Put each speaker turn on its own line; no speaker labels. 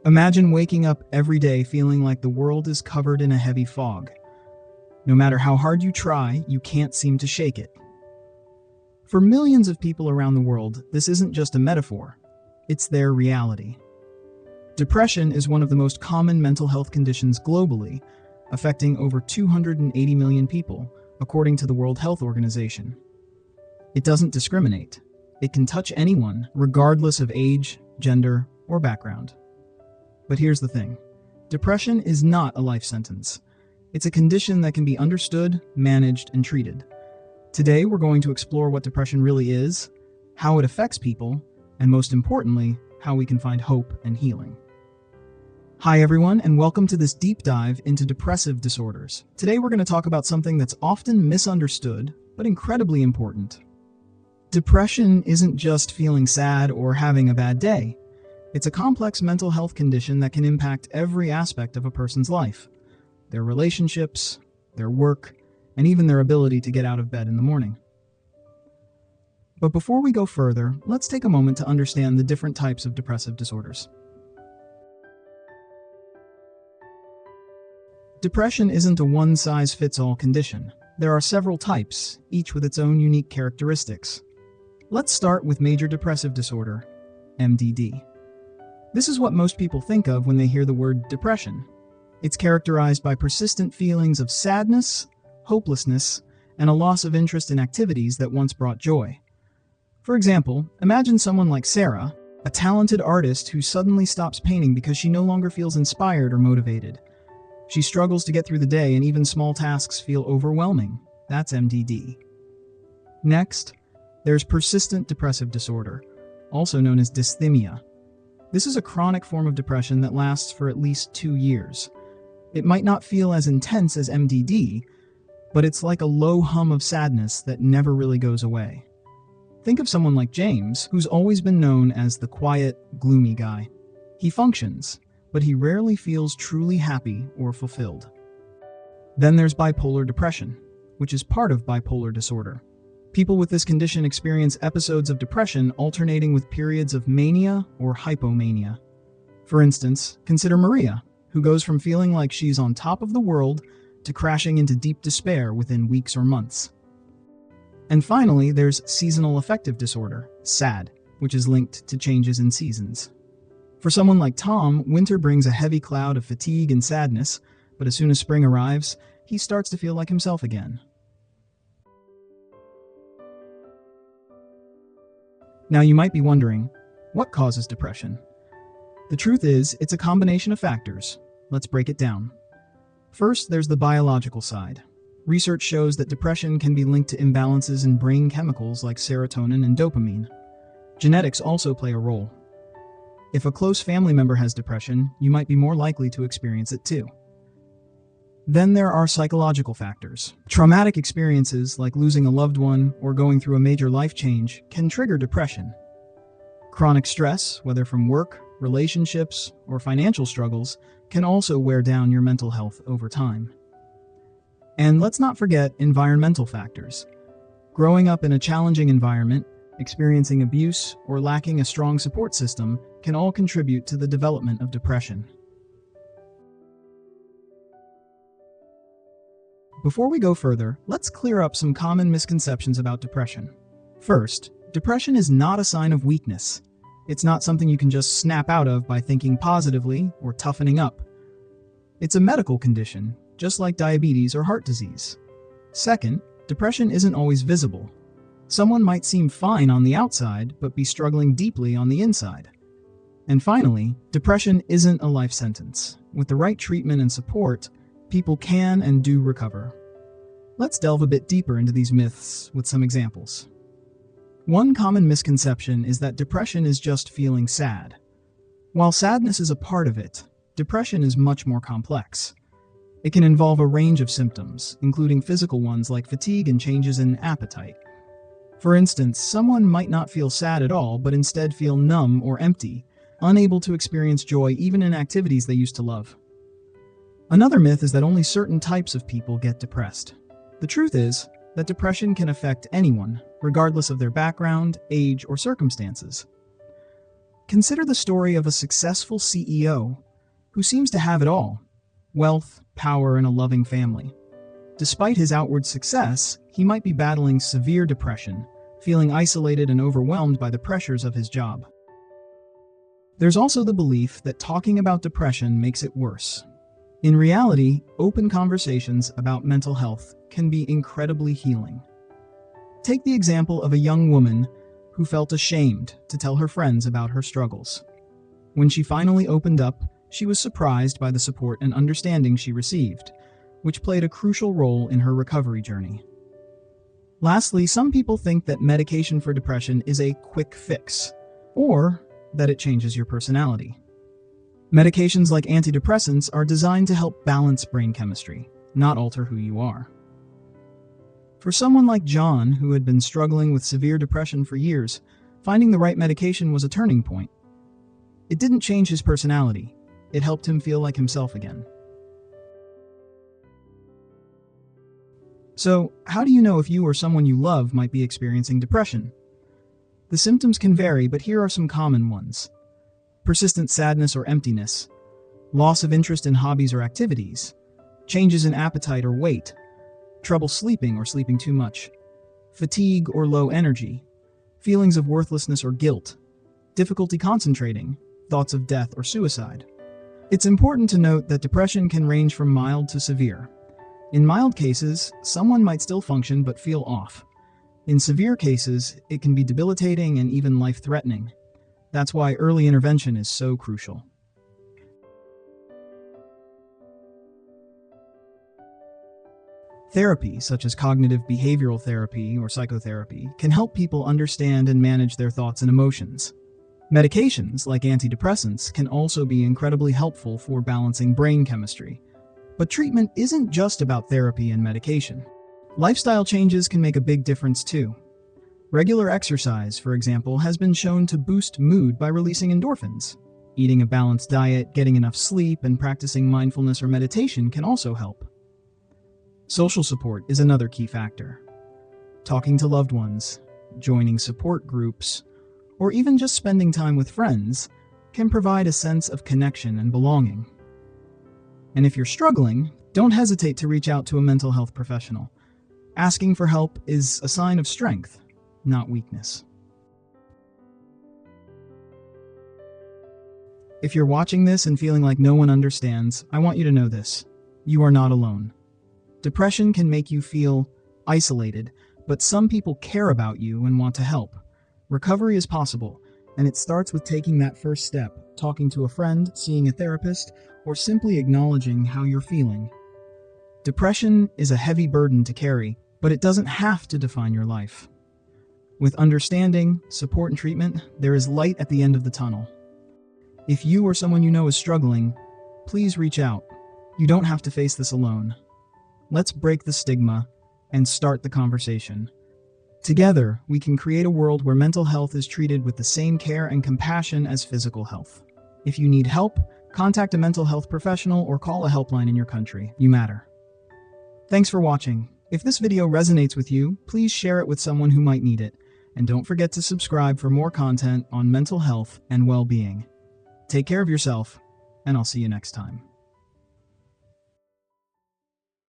Imagine waking up every day feeling like the world is covered in a heavy fog. No matter how hard you try, you can't seem to shake it. For millions of people around the world, this isn't just a metaphor. It's their reality. Depression is one of the most common mental health conditions globally, affecting over 280 million people, according to the World Health Organization. It doesn't discriminate. It can touch anyone, regardless of age, gender, or background. But here's the thing. Depression is not a life sentence. It's a condition that can be understood, managed, and treated. Today, we're going to explore what depression really is, how it affects people, and most importantly, how we can find hope and healing. Hi everyone, and welcome to this deep dive into depressive disorders. Today we're going to talk about something that's often misunderstood, but incredibly important. Depression isn't just feeling sad or having a bad day. It's a complex mental health condition that can impact every aspect of a person's life. Their relationships, their work, and even their ability to get out of bed in the morning. But before we go further, let's take a moment to understand the different types of depressive disorders. Depression isn't a one-size-fits-all condition. There are several types, each with its own unique characteristics. Let's start with major depressive disorder, MDD. This is what most people think of when they hear the word depression. It's characterized by persistent feelings of sadness, hopelessness, and a loss of interest in activities that once brought joy. For example, imagine someone like Sarah, a talented artist who suddenly stops painting because she no longer feels inspired or motivated. She struggles to get through the day and even small tasks feel overwhelming. That's MDD. Next, there's persistent depressive disorder, also known as dysthymia. This is a chronic form of depression that lasts for at least 2 years. It might not feel as intense as MDD, but it's like a low hum of sadness that never really goes away. Think of someone like James, who's always been known as the quiet, gloomy guy. He functions, but he rarely feels truly happy or fulfilled. Then there's bipolar depression, which is part of bipolar disorder. People with this condition experience episodes of depression alternating with periods of mania or hypomania. For instance, consider Maria, who goes from feeling like she's on top of the world to crashing into deep despair within weeks or months. And finally, there's seasonal affective disorder, SAD, which is linked to changes in seasons. For someone like Tom, winter brings a heavy cloud of fatigue and sadness, but as soon as spring arrives, he starts to feel like himself again. Now you might be wondering, what causes depression? The truth is, it's a combination of factors. Let's break it down. First, there's the biological side. Research shows that depression can be linked to imbalances in brain chemicals like serotonin and dopamine. Genetics also play a role. If a close family member has depression, you might be more likely to experience it too. Then there are psychological factors. Traumatic experiences like losing a loved one or going through a major life change can trigger depression. Chronic stress, whether from work, relationships, or financial struggles, can also wear down your mental health over time. And let's not forget environmental factors. Growing up in a challenging environment, experiencing abuse, or lacking a strong support system can all contribute to the development of depression. Before we go further, let's clear up some common misconceptions about depression. First, depression is not a sign of weakness. It's not something you can just snap out of by thinking positively or toughening up. It's a medical condition, just like diabetes or heart disease. Second, depression isn't always visible. Someone might seem fine on the outside, but be struggling deeply on the inside. And finally, depression isn't a life sentence. With the right treatment and support, people can and do recover. Let's delve a bit deeper into these myths with some examples. One common misconception is that depression is just feeling sad. While sadness is a part of it, depression is much more complex. It can involve a range of symptoms, including physical ones like fatigue and changes in appetite. For instance, someone might not feel sad at all, but instead feel numb or empty, unable to experience joy even in activities they used to love. Another myth is that only certain types of people get depressed. The truth is that depression can affect anyone, regardless of their background, age, or circumstances. Consider the story of a successful CEO who seems to have it all: wealth, power, and a loving family. Despite his outward success, he might be battling severe depression, feeling isolated and overwhelmed by the pressures of his job. There's also the belief that talking about depression makes it worse. In reality, open conversations about mental health can be incredibly healing. Take the example of a young woman who felt ashamed to tell her friends about her struggles. When she finally opened up, she was surprised by the support and understanding she received, which played a crucial role in her recovery journey. Lastly, some people think that medication for depression is a quick fix, or that it changes your personality. Medications like antidepressants are designed to help balance brain chemistry, not alter who you are. For someone like John, who had been struggling with severe depression for years, finding the right medication was a turning point. It didn't change his personality. It helped him feel like himself again. So, how do you know if you or someone you love might be experiencing depression? The symptoms can vary, but here are some common ones: persistent sadness or emptiness, loss of interest in hobbies or activities, changes in appetite or weight, trouble sleeping or sleeping too much, fatigue or low energy, feelings of worthlessness or guilt, difficulty concentrating, thoughts of death or suicide. It's important to note that depression can range from mild to severe. In mild cases, someone might still function but feel off. In severe cases, it can be debilitating and even life-threatening. That's why early intervention is so crucial. Therapy, such as cognitive behavioral therapy or psychotherapy, can help people understand and manage their thoughts and emotions. Medications, like antidepressants, can also be incredibly helpful for balancing brain chemistry. But treatment isn't just about therapy and medication. Lifestyle changes can make a big difference too. Regular exercise, for example, has been shown to boost mood by releasing endorphins. Eating a balanced diet, getting enough sleep, and practicing mindfulness or meditation can also help. Social support is another key factor. Talking to loved ones, joining support groups, or even just spending time with friends can provide a sense of connection and belonging. And if you're struggling, don't hesitate to reach out to a mental health professional. Asking for help is a sign of strength, not weakness. If you're watching this and feeling like no one understands, I want you to know this: you are not alone. Depression can make you feel isolated, but some people care about you and want to help. Recovery is possible, and it starts with taking that first step, talking to a friend, seeing a therapist, or simply acknowledging how you're feeling. Depression is a heavy burden to carry, but it doesn't have to define your life. With understanding, support, and treatment, there is light at the end of the tunnel. If you or someone you know is struggling, please reach out. You don't have to face this alone. Let's break the stigma and start the conversation. Together, we can create a world where mental health is treated with the same care and compassion as physical health. If you need help, contact a mental health professional or call a helpline in your country. You matter. Thanks for watching. If this video resonates with you, please share it with someone who might need it. And don't forget to subscribe for more content on mental health and well-being. Take care of yourself, and I'll see you next time.